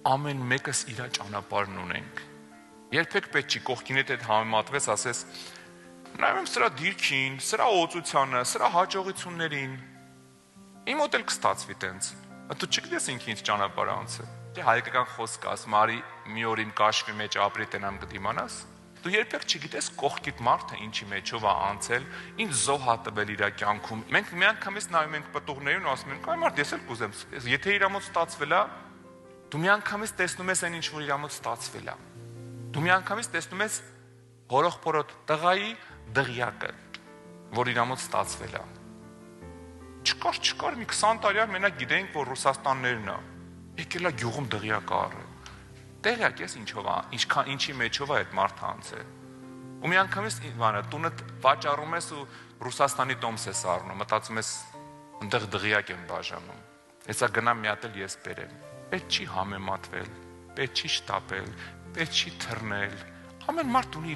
ամեն մեկս իր ճանապարհն ունենք։ Երբեք պետք չի կողքինդ հետ համեմատվես, ասես նայում սրա դիրքին, սրա օծությանը, սրա հաջողություններին։ Իմ մոտ էլ կստացվի տենց։ Դու չգիտես ինքը ինչ ճանապարհ անցել։ Դե հայկական խոսք ասում, արի մի օր իմ կաշվի մեջ ապրի տենամ կդիմանաս։ Դու երբեք չգիտես կողքիդ մարդը ինչի մեջով է անցել, ինչ զոհ է տվել իր կյանքում։ Մենք միանգամից նայում ենք պտուղներին ու ասում ենք, այ մարդ ես էլ կուզեմ, եթե իր մոտ ստացվել է, դու միանգամից տեսնում ես այն ինչ որ իր մոտ ստացվել է։ Դու միանգամից տեսնում ես հորոխբորոտ տղայի դղյակը, որ իր մոտ ստացվել է։ Չկար մի 20 տարի մենակ գիտեինք, որ Ռուսաստաններն է։ Եկել է գյուղում դղյակ առել։ Տեղյակ ես ինչով է, ինչի մեջով է այդ մարդը անցել։ Ու միանգամից բանը տունդ վաճառում ես ու Ռուսաստանի տոմս ես առնում, մտածում ես այնտեղ դղյակ եմ բաժանում։ Հեսա գնամ մի հատ էլ ես բերեմ։ Պետք չի համեմատվել, պետք չի շտապել, պետք չի թռնել։ Ամեն մարդ ունի